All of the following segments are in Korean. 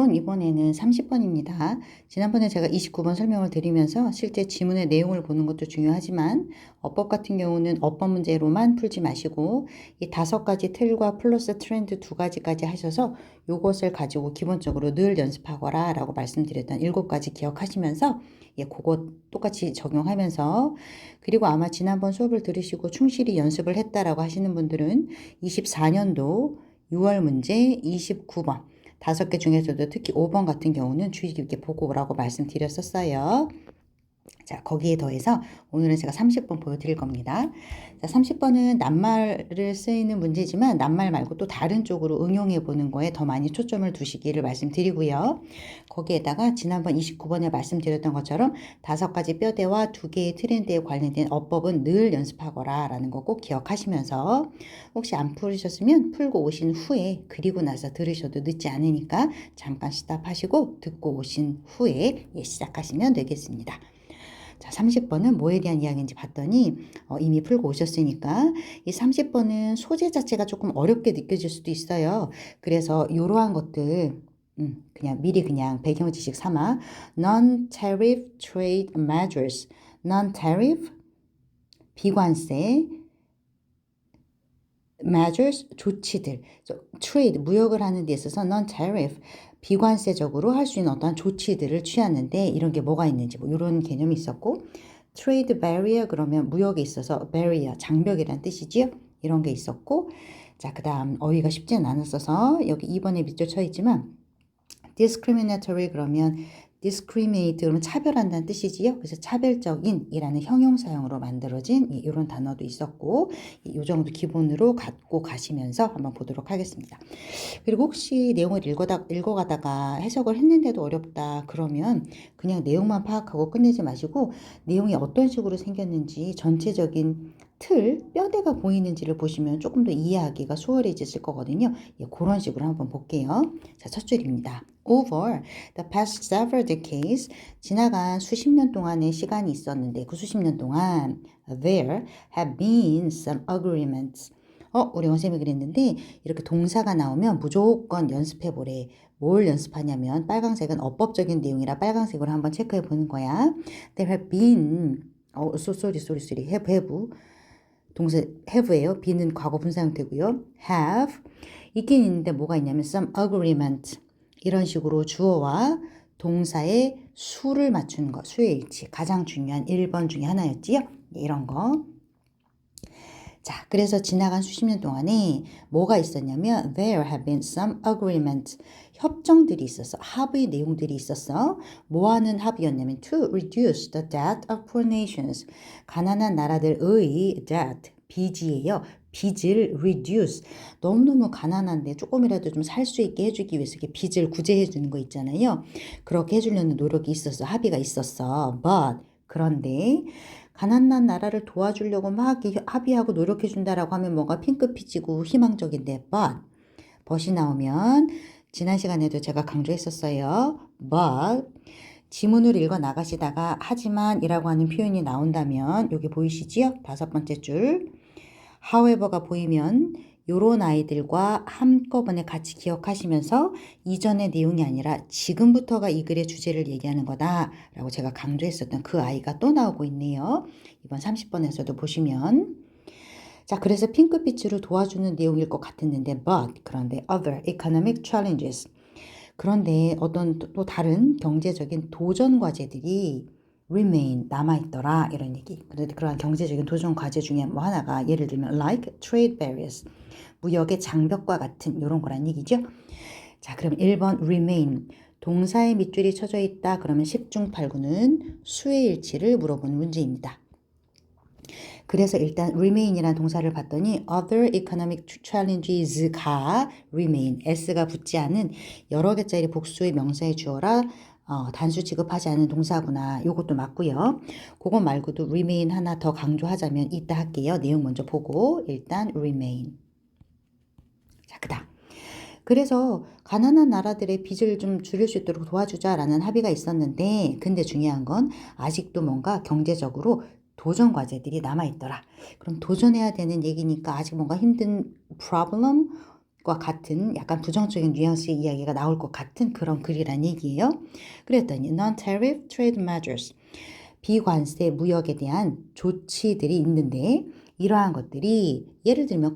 이번에는 30번입니다. 지난번에 제가 29번 설명을 드리면서 실제 지문의 내용을 보는 것도 중요하지만 어법 같은 경우는 어법 문제로만 풀지 마시고 이 5가지 틀과 플러스 트렌드 2가지까지 하셔서 요것을 가지고 기본적으로 늘 연습하거라 라고 말씀드렸던 7가지 기억하시면서 그거 똑같이 적용하면서 그리고 아마 지난번 수업을 들으시고 충실히 연습을 했다라고 하시는 분들은 24년도 6월 문제 29번 5개 중에서도 특히 5번 같은 경우는 주의 깊게 보고 오라고 말씀드렸었어요. 자, 거기에 더해서 오늘은 제가 30번 보여드릴 겁니다. 자, 30번은 낱말을 쓰이는 문제지만 낱말 말고 또 다른 쪽으로 응용해 보는 거에 더 많이 초점을 두시기를 말씀드리고요. 거기에다가 지난번 29번에 말씀드렸던 것처럼 5가지 뼈대와 2개의 트렌드에 관련된 어법은 늘 연습하거라 라는 거 꼭 기억하시면서 혹시 안 풀으셨으면 풀고 오신 후에 그리고 나서 들으셔도 늦지 않으니까 잠깐 스탑하시고 듣고 오신 후에 시작하시면 되겠습니다. 자, 30번은 뭐에 대한 이야기인지 봤더니 이미 풀고 오셨으니까 이 30번은 소재 자체가 조금 어렵게 느껴질 수도 있어요. 그래서 이러한 것들 그냥 미리 그냥 배경 지식 삼아 Non-tariff trade measures, non-tariff 비관세 measures 조치들, trade 무역을 하는 데 있어서 non-tariff 비관세적으로 할 수 있는 어떤 조치들을 취하는데 이런 게 뭐가 있는지 뭐 이런 개념이 있었고 trade barrier 그러면 무역에 있어서 barrier 장벽이란 뜻이지요. 이런 게 있었고 자, 그다음 어휘가 쉽지는 않았어서 여기 2번에 밑줄 쳐 있지만 discriminatory 그러면 discriminate 그러면 차별한다는 뜻이지요. 그래서 차별적인 이라는 형용사형으로 만들어진 이런 단어도 있었고 이 정도 기본으로 갖고 가시면서 한번 보도록 하겠습니다. 그리고 혹시 내용을 읽어가다가 해석을 했는데도 어렵다 그러면 그냥 내용만 파악하고 끝내지 마시고 내용이 어떤 식으로 생겼는지 전체적인 틀, 뼈대가 보이는지를 보시면 조금 더 이해하기가 수월해지실 거거든요. 그런 식으로 한번 볼게요. 자, 첫 줄입니다. Over the past several decades, 지나간 수십 년 동안의 시간이 있었는데 그 수십 년 동안 there have been some agreements. 우리 원쌤이 그랬는데 이렇게 동사가 나오면 무조건 연습해 보래. 뭘 연습하냐면 빨강색은 어법적인 내용이라 빨강색으로 한번 체크해 보는 거야. There have been have 동사 have예요. be는 과거 분사 형태고요. have 있긴 있는데 뭐가 있냐면 some agreement 이런 식으로 주어와 동사의 수를 맞추는 거. 수의 일치. 가장 중요한 1번 중에 하나였지요. 이런 거. 자, 그래서 지나간 수십 년 동안에 뭐가 있었냐면 there have been some agreements. 협정들이 있었어. 합의 내용들이 있었어. 뭐 하는 합의였냐면 to reduce the debt of poor nations. 가난한 나라들의 debt, 빚이에요. 빚을 reduce. 너무너무 가난한데 조금이라도 좀 살 수 있게 해주기 위해서 이렇게 빚을 구제해 주는 거 있잖아요. 그렇게 해주려는 노력이 있었어. 합의가 있었어. But 그런데 가난한 나라를 도와주려고 막 합의하고 노력해준다라고 하면 뭔가 핑크빛이고 희망적인데 but이 나오면 지난 시간에도 제가 강조했었어요. but 지문을 읽어 나가시다가 하지만 이라고 하는 표현이 나온다면 여기 보이시지요? 5번째 줄 however가 보이면 요런 아이들과 한꺼번에 같이 기억하시면서 이전의 내용이 아니라 지금부터가 이 글의 주제를 얘기하는 거다 라고 제가 강조했었던 그 아이가 또 나오고 있네요. 이번 30번에서도 보시면 자, 그래서 핑크빛으로 도와주는 내용일 것 같았는데 그런데 other economic challenges 그런데 어떤 또 다른 경제적인 도전 과제들이 remain 남아있더라 이런 얘기. 그런데 그러한 경제적인 도전 과제 중에 뭐 하나가 예를 들면 like trade barriers 무역의 장벽과 같은 이런 거란 얘기죠. 자, 그럼 1번 remain 동사의 밑줄이 쳐져 있다. 그러면 10중 8구는 수의 일치를 물어보는 문제입니다. 그래서 일단 remain이라는 동사를 봤더니 other economic challenges가 remain, s가 붙지 않은 여러 개짜리 복수의 명사의 주어라 단수 취급하지 않은 동사구나. 요것도 맞고요. 그거 말고도 remain 하나 더 강조하자면 이따 할게요. 내용 먼저 보고 일단 remain. 자, 그다음. 그래서 가난한 나라들의 빚을 좀 줄일 수 있도록 도와주자라는 합의가 있었는데 근데 중요한 건 아직도 뭔가 경제적으로 도전 과제들이 남아있더라. 그럼 도전해야 되는 얘기니까 아직 뭔가 힘든 problem, 같은 약간 부정적인 뉘앙스의 이야기가 나올 것 같은 그런 글이란 얘기예요. 그랬더니 non-tariff trade measures 비관세 무역에 대한 조치들이 있는데 이러한 것들이 예를 들면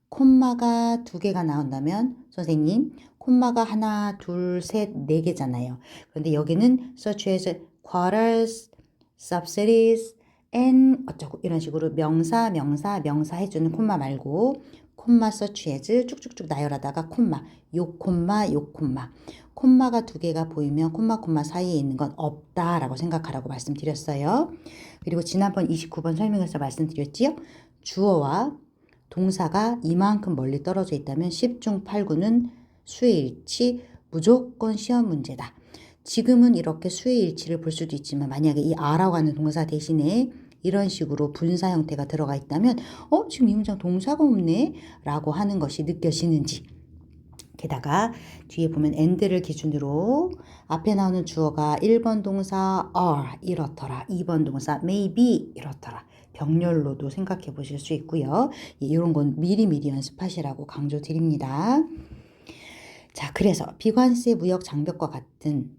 콤마가 두 개가 나온다면 선생님 콤마가 하나, 둘, 셋, 네 개잖아요. 그런데 여기는 such as quotas, subsidies, and 어쩌고 이런 식으로 명사 해주는 콤마 말고 콤마 such as 쭉쭉쭉 나열하다가 요 콤마가 두 개가 보이면 콤마 사이에 있는 건 없다라고 생각하라고 말씀드렸어요. 그리고 지난번 29번 설명에서 말씀드렸지요. 주어와 동사가 이만큼 멀리 떨어져 있다면 10중 8구는 수의 일치 무조건 시험 문제다. 지금은 이렇게 수의 일치를 볼 수도 있지만 만약에 이 a라고 하는 동사 대신에 이런 식으로 분사 형태가 들어가 있다면 지금 이 문장 동사가 없네 라고 하는 것이 느껴지는지 게다가 뒤에 보면 and를 기준으로 앞에 나오는 주어가 1번 동사 are 이렇더라 2번 동사 maybe 이렇더라 병렬로도 생각해 보실 수 있고요. 이런 건 미리미리 연습하시라고 강조드립니다. 자, 그래서 비관세 무역 장벽과 같은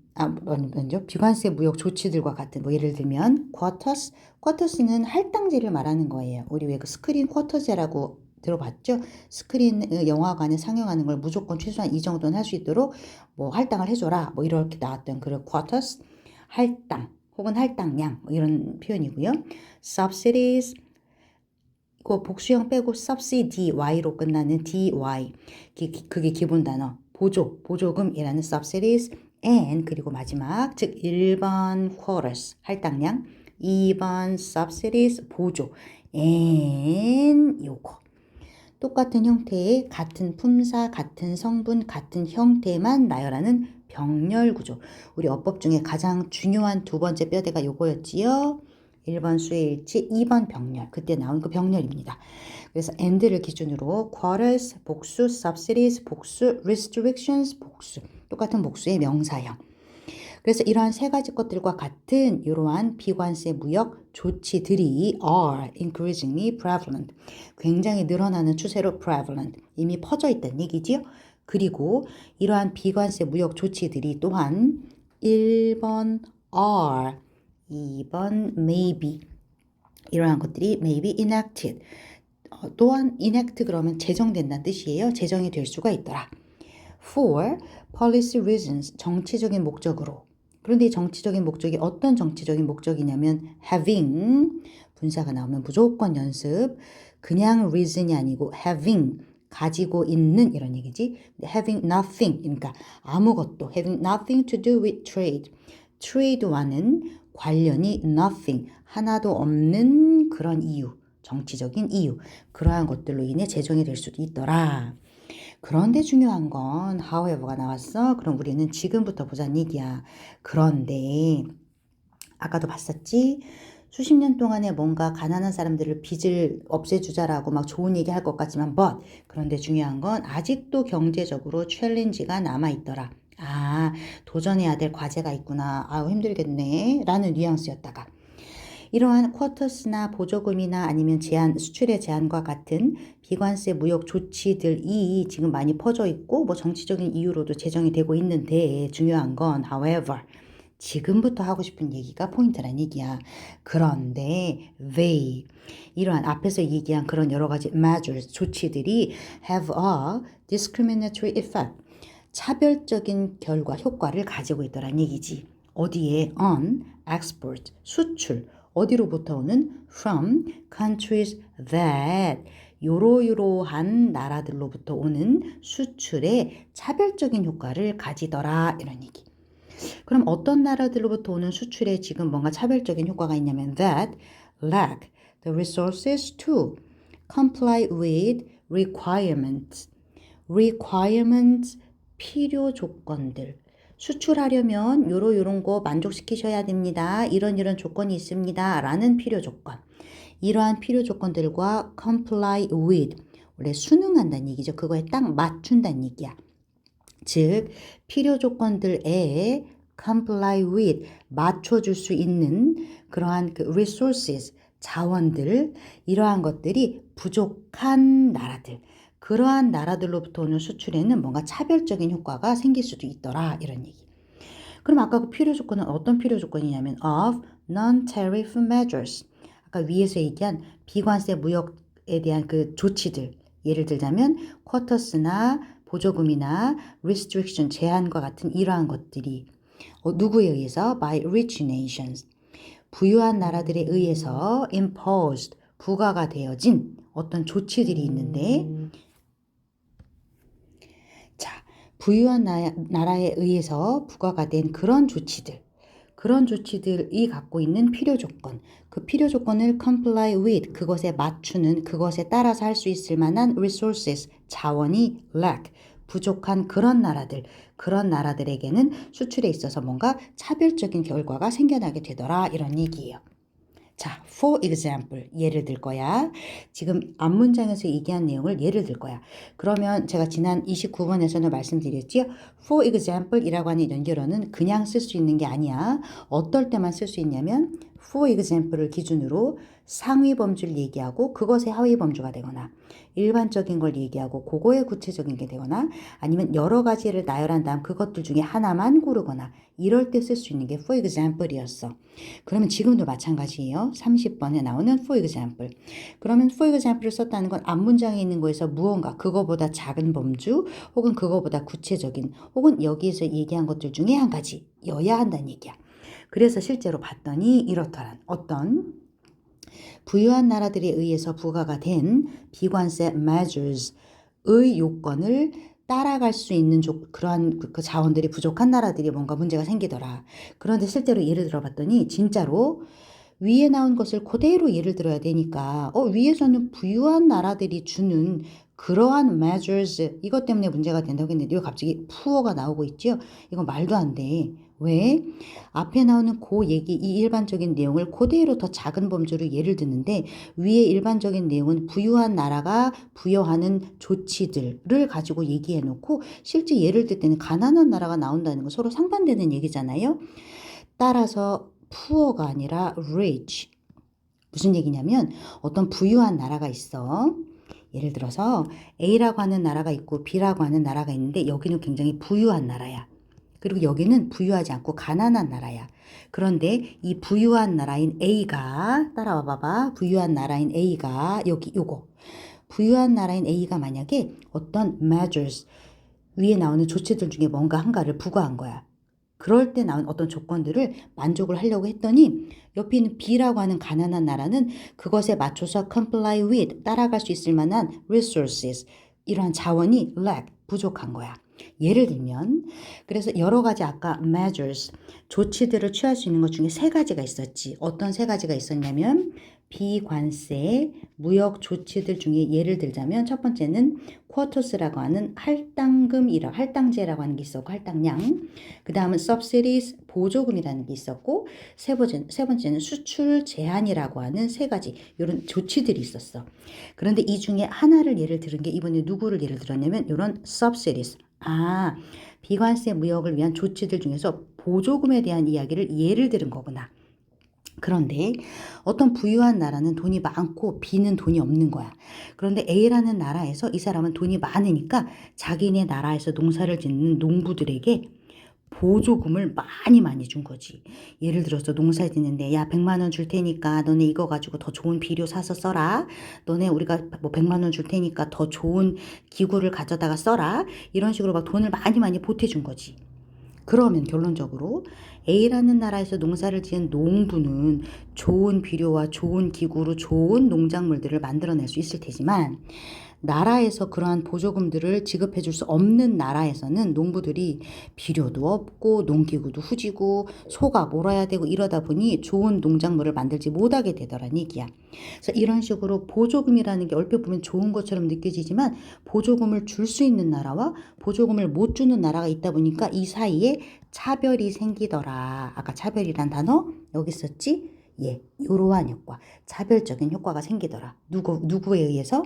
먼저 비관세 무역 조치들과 같은 뭐 예를 들면 쿼터스는 할당제를 말하는 거예요. 우리 왜 그 스크린 쿼터제라고 들어봤죠? 스크린 영화관에 상영하는 걸 무조건 최소한 이 정도는 할 수 있도록 뭐 할당을 해줘라 뭐 이렇게 나왔던 그런 쿼터스 할당 혹은 할당량 뭐 이런 표현이고요. subsidies 그 복수형 빼고 subsidy로 끝나는 dy 그게 기본 단어 보조금이라는 subsidies and 그리고 마지막 즉 1번 quotas 할당량 2번 subsidies 보조 and 요거 똑같은 형태의 같은 품사 같은 성분 같은 형태만 나열하는 병렬 구조 우리 어법 중에 가장 중요한 두 번째 뼈대가 요거였지요. 1번 수의 일치 2번 병렬 그때 나온 그 병렬입니다. 그래서 and를 기준으로 quotas 복수 subsidies 복수 restrictions 복수 똑같은 복수의 명사형 그래서 이러한 세 가지 것들과 같은 이러한 비관세 무역 조치들이 are increasingly prevalent 굉장히 늘어나는 추세로 prevalent 이미 퍼져 있다는 얘기지요. 그리고 이러한 비관세 무역 조치들이 또한 1번 are 2번 maybe 이러한 것들이 maybe enacted 또한 enact 그러면 제정된다는 뜻이에요. 제정이 될 수가 있더라. For policy reasons 정치적인 목적으로 그런데 이 정치적인 목적이 어떤 정치적인 목적이냐면 having 분사가 나오면 무조건 연습 그냥 reason이 아니고 having 가지고 있는 이런 얘기지 having nothing 그러니까 아무것도 having nothing to do with trade trade와는 관련이 nothing 하나도 없는 그런 이유 정치적인 이유 그러한 것들로 인해 제정이 될 수도 있더라. 그런데 중요한 건 however가 나왔어. 그럼 우리는 지금부터 보자는 얘기야. 그런데 아까도 봤었지? 수십 년 동안에 뭔가 가난한 사람들을 빚을 없애주자라고 막 좋은 얘기 할 것 같지만 그런데 중요한 건 아직도 경제적으로 챌린지가 남아있더라. 도전해야 될 과제가 있구나. 힘들겠네. 라는 뉘앙스였다가 이러한 쿼터스나 보조금이나 아니면 수출의 제한과 같은 비관세 무역 조치들이 지금 많이 퍼져 있고 뭐 정치적인 이유로도 제정이 되고 있는데 중요한 건 however 지금부터 하고 싶은 얘기가 포인트란 얘기야. 그런데 they 이러한 앞에서 얘기한 그런 여러 가지 measures 조치들이 have a discriminatory effect 차별적인 결과 효과를 가지고 있더란 얘기지. 어디에 on export 수출 어디로부터 오는 from countries that 요러요러한 나라들로부터 오는 수출에 차별적인 효과를 가지더라 이런 얘기. 그럼 어떤 나라들로부터 오는 수출에 지금 뭔가 차별적인 효과가 있냐면 that lack the resources to comply with requirements 필요 조건들 수출하려면 요런 거 만족시키셔야 됩니다. 이런 조건이 있습니다. 라는 필요 조건. 이러한 필요 조건들과 comply with 원래 순응한다는 얘기죠. 그거에 딱 맞춘다는 얘기야. 즉 필요 조건들에 comply with 맞춰줄 수 있는 그러한 그 resources 자원들 이러한 것들이 부족한 나라들 그러한 나라들로부터 오는 수출에는 뭔가 차별적인 효과가 생길 수도 있더라. 이런 얘기. 그럼 아까 그 필요 조건은 어떤 필요 조건이냐면 of non-tariff measures. 아까 위에서 얘기한 비관세 무역에 대한 그 조치들. 예를 들자면 쿼터스나 보조금이나 restriction 제한과 같은 이러한 것들이 누구에 의해서 by rich nations 부유한 나라들에 의해서 imposed 부과가 되어진 어떤 조치들이 있는데 자, 부유한 나라에 의해서 부과가 된 그런 조치들이 갖고 있는 필요 조건, 그 필요 조건을 comply with, 그것에 맞추는, 그것에 따라서 할 수 있을 만한 resources, 자원이 lack, 부족한 그런 나라들에게는 수출에 있어서 뭔가 차별적인 결과가 생겨나게 되더라. 이런 얘기예요. 자, for example, 예를 들 거야. 지금 앞문장에서 얘기한 내용을 예를 들 거야. 그러면 제가 지난 29번에서는 말씀드렸지요. for example 이라고 하는 연결어는 그냥 쓸 수 있는 게 아니야. 어떨 때만 쓸 수 있냐면 for example을 기준으로 상위 범주를 얘기하고 그것의 하위 범주가 되거나 일반적인 걸 얘기하고 그거의 구체적인 게 되거나 아니면 여러 가지를 나열한 다음 그것들 중에 하나만 고르거나 이럴 때 쓸 수 있는 게 for example이었어. 그러면 지금도 마찬가지예요. 30번에 나오는 for example. 그러면 for example을 썼다는 건 앞문장에 있는 거에서 무언가 그거보다 작은 범주 혹은 그거보다 구체적인 혹은 여기에서 얘기한 것들 중에 한 가지여야 한다는 얘기야. 그래서 실제로 봤더니 이렇더란 어떤 부유한 나라들에 의해서 부과가 된 비관세 measures의 요건을 따라갈 수 있는 그러한 그 자원들이 부족한 나라들이 뭔가 문제가 생기더라. 그런데 실제로 예를 들어봤더니 진짜로 위에 나온 것을 그대로 예를 들어야 되니까 위에서는 부유한 나라들이 주는 그러한 measures 이것 때문에 문제가 된다고 했는데 이거 갑자기 푸어가 나오고 있죠. 이거 말도 안 돼. 왜? 앞에 나오는 그 얘기 이 일반적인 내용을 그대로 더 작은 범주로 예를 드는데 위에 일반적인 내용은 부유한 나라가 부여하는 조치들을 가지고 얘기해 놓고 실제 예를 들 때는 가난한 나라가 나온다는 거 서로 상반되는 얘기잖아요. 따라서 poor가 아니라 rich. 무슨 얘기냐면 어떤 부유한 나라가 있어. 예를 들어서 A라고 하는 나라가 있고 B라고 하는 나라가 있는데 여기는 굉장히 부유한 나라야. 그리고 여기는 부유하지 않고 가난한 나라야. 그런데 이 부유한 나라인 A가 따라와 봐봐. 부유한 나라인 A가 여기 요거. 부유한 나라인 A가 만약에 어떤 measures 위에 나오는 조치들 중에 뭔가 한가를 부과한 거야. 그럴 때 나온 어떤 조건들을 만족을 하려고 했더니 옆에 있는 B라고 하는 가난한 나라는 그것에 맞춰서 comply with 따라갈 수 있을 만한 resources 이러한 자원이 lack 부족한 거야. 예를 들면 그래서 여러 가지 아까 measures 조치들을 취할 수 있는 것 중에 세 가지가 있었지. 어떤 세 가지가 있었냐면 비관세 무역 조치들 중에 예를 들자면 첫 번째는 쿼터스라고 하는 할당제라고 하는 게 있었고 할당량 그 다음은 subsidies 보조금이라는 게 있었고 세 번째는 수출 제한이라고 하는 세 가지 이런 조치들이 있었어. 그런데 이 중에 하나를 예를 들은 게 이번에 누구를 예를 들었냐면 이런 subsidies 비관세 무역을 위한 조치들 중에서 보조금에 대한 이야기를 예를 들은 거구나. 그런데 어떤 부유한 나라는 돈이 많고 B는 돈이 없는 거야. 그런데 A라는 나라에서 이 사람은 돈이 많으니까 자기네 나라에서 농사를 짓는 농부들에게 보조금을 많이 준 거지. 예를 들어서 농사 짓는데 야 100만 원 줄 테니까 너네 이거 가지고 더 좋은 비료 사서 써라. 너네 우리가 뭐 100만 원 줄 테니까 더 좋은 기구를 가져다가 써라. 이런 식으로 막 돈을 많이 보태준 거지. 그러면 결론적으로 A라는 나라에서 농사를 지은 농부는 좋은 비료와 좋은 기구로 좋은 농작물들을 만들어낼 수 있을 테지만 나라에서 그러한 보조금들을 지급해 줄 수 없는 나라에서는 농부들이 비료도 없고 농기구도 후지고 소가 몰아야 되고 이러다 보니 좋은 농작물을 만들지 못하게 되더란 얘기야. 그래서 이런 식으로 보조금이라는 게 얼핏 보면 좋은 것처럼 느껴지지만 보조금을 줄 수 있는 나라와 보조금을 못 주는 나라가 있다 보니까 이 사이에 차별이 생기더라. 아까 차별이란 단어 여기 있었지? 예, 이러한 효과, 차별적인 효과가 생기더라. 누구에 의해서?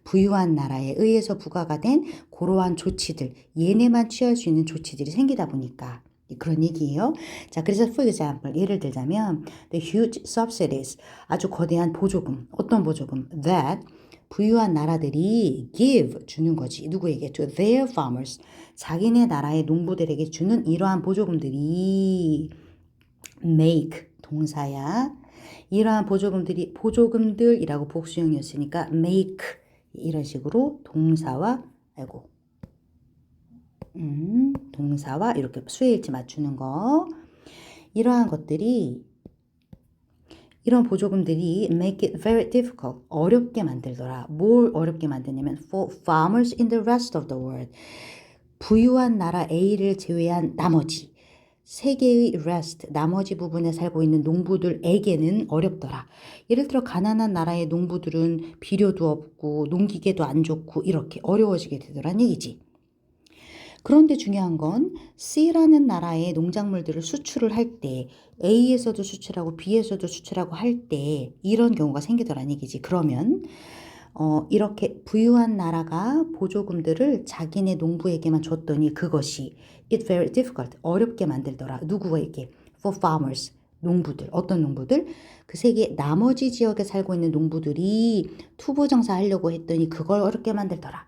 부유한 나라에 의해서 부과가 된 그러한 조치들, 얘네만 취할 수 있는 조치들이 생기다 보니까 그런 얘기예요. 자, 그래서 for example, 예를 들자면 the huge subsidies, 아주 거대한 보조금, 어떤 보조금? that 부유한 나라들이 give 주는 거지. 누구에게? To their farmers. 자기네 나라의 농부들에게 주는 이러한 보조금들이 make 동사야. 이러한 보조금들이라고 복수형이었으니까 make 이런 식으로 동사와 동사와 이렇게 수혜일치 맞추는 거. 이러한 것들이 이런 보조금들이 make it very difficult. 어렵게 만들더라. 뭘 어렵게 만드냐면 for farmers in the rest of the world. 부유한 나라 A를 제외한 나머지 세계의 rest, 나머지 부분에 살고 있는 농부들에게는 어렵더라. 예를 들어 가난한 나라의 농부들은 비료도 없고 농기계도 안 좋고 이렇게 어려워지게 되더란 얘기지. 그런데 중요한 건 C라는 나라의 농작물들을 수출을 할 때 A에서도 수출하고 B에서도 수출하고 할 때 이런 경우가 생기더란 얘기지. 그러면 이렇게 부유한 나라가 보조금들을 자기네 농부에게만 줬더니 그것이 it's very difficult. 어렵게 만들더라. 누구에게? For farmers. 농부들. 어떤 농부들? 그 세계 나머지 지역에 살고 있는 농부들이 투부정사 하려고 했더니 그걸 어렵게 만들더라.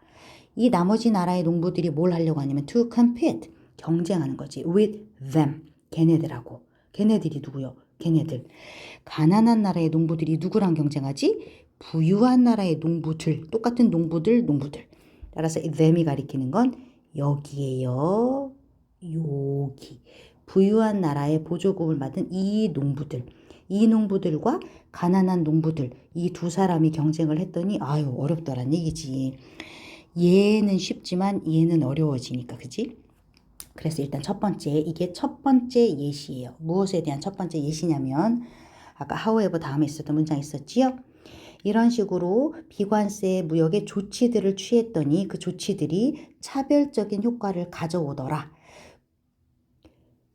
이 나머지 나라의 농부들이 뭘 하려고 하냐면 to compete. 경쟁하는 거지. with them. 걔네들하고. 걔네들이 누구요? 걔네들. 가난한 나라의 농부들이 누구랑 경쟁하지? 부유한 나라의 농부들. 똑같은 농부들. 따라서 them이 가리키는 건 여기에요. 여기. 부유한 나라의 보조금을 받은 이 농부들. 이 농부들과 가난한 농부들. 이 두 사람이 경쟁을 했더니 아유 어렵더란 얘기지. 얘는 쉽지만 얘는 어려워지니까 그지? 그래서 일단 첫 번째 이게 첫 번째 예시예요. 무엇에 대한 첫 번째 예시냐면 아까 however 다음에 있었던 문장 있었지요? 이런 식으로 비관세 무역의 조치들을 취했더니 그 조치들이 차별적인 효과를 가져오더라.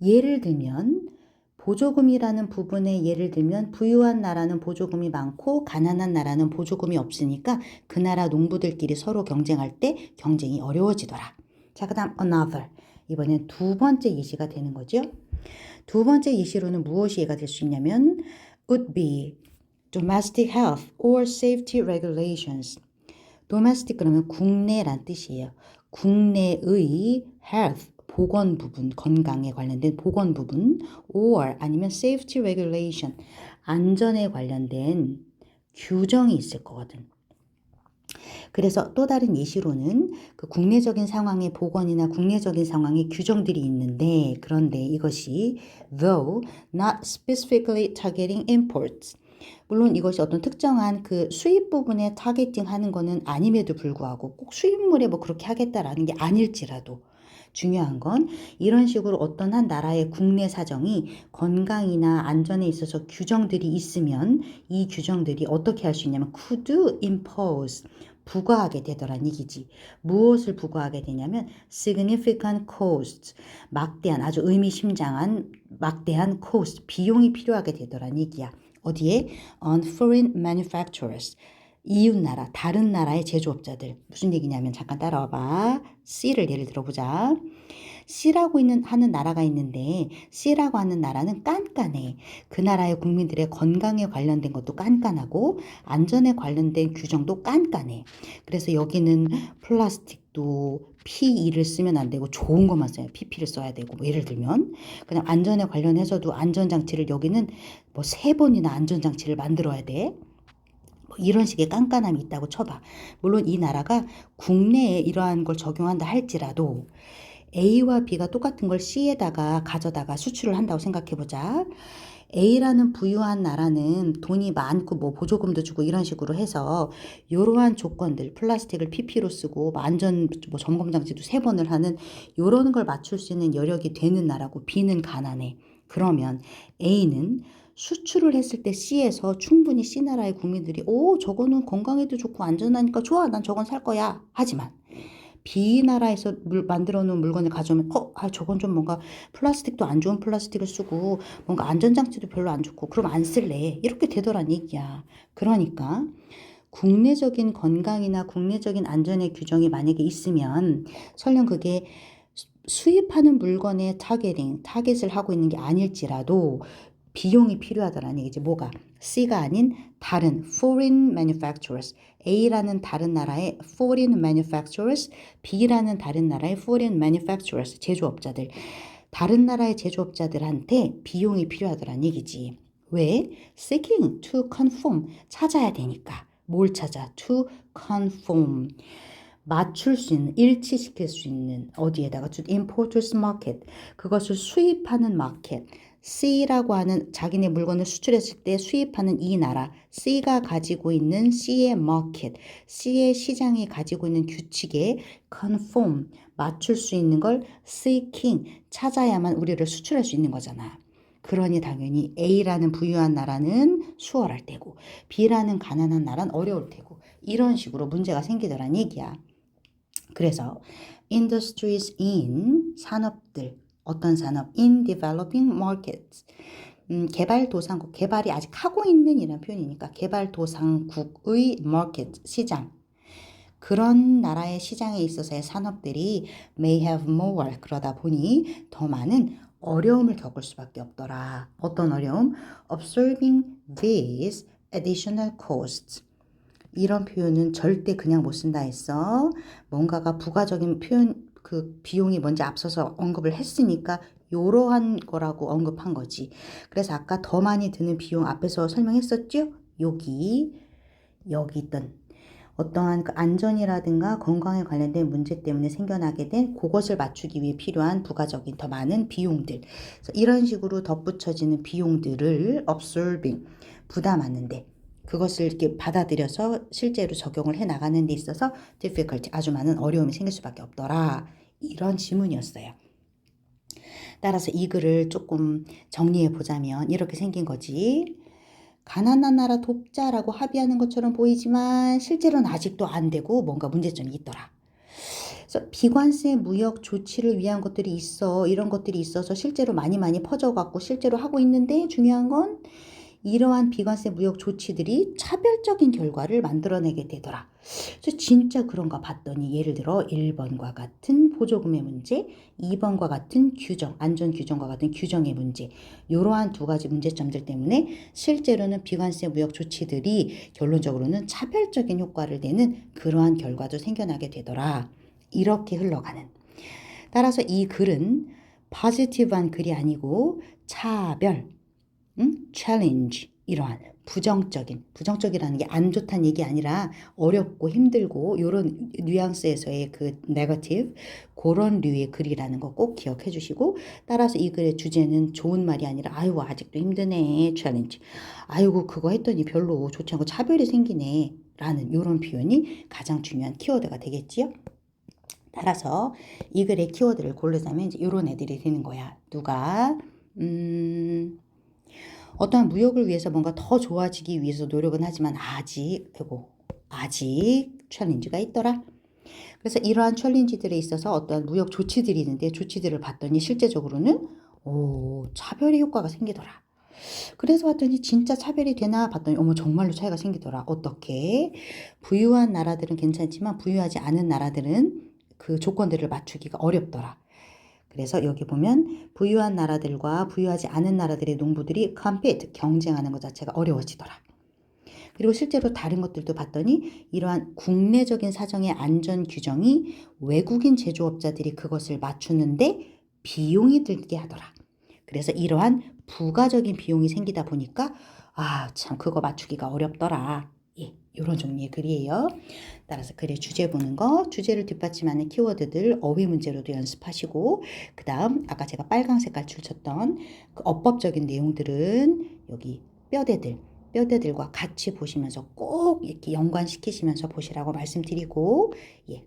예를 들면 보조금이라는 부분에 예를 들면 부유한 나라는 보조금이 많고 가난한 나라는 보조금이 없으니까 그 나라 농부들끼리 서로 경쟁할 때 경쟁이 어려워지더라. 자, 그 다음 another. 이번엔 두 번째 예시가 되는 거죠. 두 번째 예시로는 무엇이 예가 될 수 있냐면 would be domestic health or safety regulations. domestic 그러면 국내란 뜻이에요. 국내의 health 보건 부분, 건강에 관련된 보건 부분 or 아니면 safety regulation, 안전에 관련된 규정이 있을 거거든. 그래서 또 다른 예시로는 그 국내적인 상황의 보건이나 국내적인 상황의 규정들이 있는데 그런데 이것이 though not specifically targeting imports. 물론 이것이 어떤 특정한 그 수입 부분에 타겟팅 하는 거는 아님에도 불구하고 꼭 수입물에 뭐 그렇게 하겠다라는 게 아닐지라도 중요한 건 이런 식으로 어떤 한 나라의 국내 사정이 건강이나 안전에 있어서 규정들이 있으면 이 규정들이 어떻게 할 수 있냐면 could impose 부과하게 되더란 얘기지. 무엇을 부과하게 되냐면 significant costs 막대한 아주 의미심장한 막대한 cost 비용이 필요하게 되더란 얘기야. 어디에? on foreign manufacturers 이웃나라, 다른 나라의 제조업자들. 무슨 얘기냐면 잠깐 따라와봐. C를 예를 들어보자. C라고 하는 나라가 있는데 C라고 하는 나라는 깐깐해. 그 나라의 국민들의 건강에 관련된 것도 깐깐하고 안전에 관련된 규정도 깐깐해. 그래서 여기는 플라스틱도 PE를 쓰면 안 되고 좋은 것만 써요. PP를 써야 되고 뭐 예를 들면 그냥 안전에 관련해서도 안전장치를 여기는 뭐 3번이나 안전장치를 만들어야 돼. 이런 식의 깐깐함이 있다고 쳐봐. 물론 이 나라가 국내에 이러한 걸 적용한다 할지라도 A와 B가 똑같은 걸 C에다가 가져다가 수출을 한다고 생각해보자. A라는 부유한 나라는 돈이 많고 뭐 보조금도 주고 이런 식으로 해서 이러한 조건들 플라스틱을 PP로 쓰고 안전 뭐 점검 장치도 3번을 하는 이런 걸 맞출 수 있는 여력이 되는 나라고 B는 가난해. 그러면 A는 수출을 했을 때 C에서 충분히 C 나라의 국민들이 저거는 건강에도 좋고 안전하니까 좋아 난 저건 살 거야 하지만 B 나라에서 만들어 놓은 물건을 가져오면 저건 좀 뭔가 플라스틱도 안 좋은 플라스틱을 쓰고 뭔가 안전장치도 별로 안 좋고 그럼 안 쓸래 이렇게 되더란 얘기야. 그러니까 국내적인 건강이나 국내적인 안전의 규정이 만약에 있으면 설령 그게 수입하는 물건에 타겟을 하고 있는 게 아닐지라도 비용이 필요하다라는 얘기지. 뭐가? C가 아닌 다른 foreign manufacturers, A라는 다른 나라의 foreign manufacturers, B라는 다른 나라의 foreign manufacturers, 제조업자들. 다른 나라의 제조업자들한테 비용이 필요하다라는 얘기지. 왜? Seeking to conform, 찾아야 되니까. 뭘 찾아? To conform. 맞출 수 있는, 일치시킬 수 있는, 어디에다가 to importers market, 그것을 수입하는 마켓. C라고 하는 자기네 물건을 수출했을 때 수입하는 이 나라, C가 가지고 있는 C의 market, C의 시장이 가지고 있는 규칙에 conform, 맞출 수 있는 걸 seeking, 찾아야만 우리를 수출할 수 있는 거잖아. 그러니 당연히 A라는 부유한 나라는 수월할 테고 B라는 가난한 나라는 어려울 테고 이런 식으로 문제가 생기더란 얘기야. 그래서 industries in, 산업들, 어떤 산업? in developing markets. 개발도상국, 개발이 아직 하고 있는 이라는 표현이니까 개발도상국의 market, 시장. 그런 나라의 시장에 있어서의 산업들이 may have more, 그러다 보니 더 많은 어려움을 겪을 수밖에 없더라. 어떤 어려움? Absorbing these additional costs. 이런 표현은 절대 그냥 못 쓴다 했어. 뭔가가 부가적인 표현, 그 비용이 먼저 앞서서 언급을 했으니까 이러한 거라고 언급한 거지. 그래서 아까 더 많이 드는 비용 앞에서 설명했었죠? 여기 있던 어떠한 그 안전이라든가 건강에 관련된 문제 때문에 생겨나게 된 그것을 맞추기 위해 필요한 부가적인 더 많은 비용들. 그래서 이런 식으로 덧붙여지는 비용들을 absorbing, 부담하는데 그것을 이렇게 받아들여서 실제로 적용을 해 나가는 데 있어서 difficulty, 아주 많은 어려움이 생길 수밖에 없더라. 이런 지문이었어요. 따라서 이 글을 조금 정리해 보자면 이렇게 생긴 거지. 가난한 나라 돕자라고 합의하는 것처럼 보이지만 실제로는 아직도 안 되고 뭔가 문제점이 있더라. 그래서 비관세 무역 조치를 위한 것들이 있어. 이런 것들이 있어서 실제로 많이 퍼져갖고 실제로 하고 있는데 중요한 건 이러한 비관세 무역 조치들이 차별적인 결과를 만들어내게 되더라. 그래서 진짜 그런가 봤더니 예를 들어 1번과 같은 보조금의 문제, 2번과 같은 규정, 안전규정과 같은 규정의 문제, 이러한 두 가지 문제점들 때문에 실제로는 비관세 무역 조치들이 결론적으로는 차별적인 효과를 내는 그러한 결과도 생겨나게 되더라. 이렇게 흘러가는. 따라서 이 글은 positive한 글이 아니고 차별, challenge, 이러한 부정적이라는 게 안 좋다는 얘기 아니라 어렵고 힘들고 이런 뉘앙스에서의 그 negative, 그런 류의 글이라는 거 꼭 기억해 주시고, 따라서 이 글의 주제는 좋은 말이 아니라 아이고 아직도 힘드네, challenge, 아이고 그거 했더니 별로 좋지 않고 차별이 생기네 라는 이런 표현이 가장 중요한 키워드가 되겠지요. 따라서 이 글의 키워드를 고르자면 이제 이런 애들이 되는 거야. 누가 어떠한 무역을 위해서 뭔가 더 좋아지기 위해서 노력은 하지만 아직 챌린지가 있더라. 그래서 이러한 챌린지들에 있어서 어떠한 무역 조치들이 있는데 조치들을 봤더니 실제적으로는 차별의 효과가 생기더라. 그래서 봤더니 진짜 차별이 되나 봤더니 어머 정말로 차이가 생기더라. 어떻게? 부유한 나라들은 괜찮지만 부유하지 않은 나라들은 그 조건들을 맞추기가 어렵더라. 그래서 여기 보면 부유한 나라들과 부유하지 않은 나라들의 농부들이 compete, 경쟁하는 것 자체가 어려워지더라. 그리고 실제로 다른 것들도 봤더니 이러한 국내적인 사정의 안전 규정이 외국인 제조업자들이 그것을 맞추는데 비용이 들게 하더라. 그래서 이러한 부가적인 비용이 생기다 보니까 참 그거 맞추기가 어렵더라. 이런 종류의 글이에요. 따라서 글의 주제 보는 거, 주제를 뒷받침하는 키워드들 어휘 문제로도 연습하시고, 그 다음 아까 제가 빨강 색깔 줄 쳤던 그 어법적인 내용들은 여기 뼈대들과 같이 보시면서 꼭 이렇게 연관시키시면서 보시라고 말씀드리고,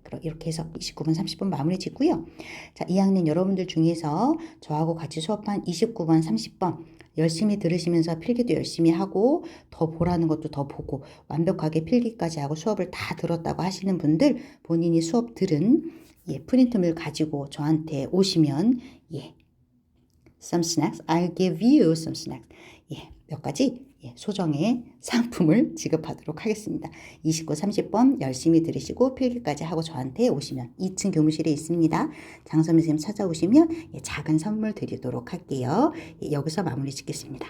그럼 이렇게 해서 29분 30분 마무리 짓고요. 자, 2학년 여러분들 중에서 저하고 같이 수업한 29번 30번 열심히 들으시면서 필기도 열심히 하고 더 보라는 것도 더 보고 완벽하게 필기까지 하고 수업을 다 들었다고 하시는 분들, 본인이 수업 들은 프린트물 가지고 저한테 오시면 some snacks, I'll give you some snacks. 몇 가지 소정의 상품을 지급하도록 하겠습니다. 29, 30번 열심히 들으시고 필기까지 하고 저한테 오시면 2층 교무실에 있습니다. 장선미 선생님 찾아오시면 작은 선물 드리도록 할게요. 여기서 마무리 짓겠습니다.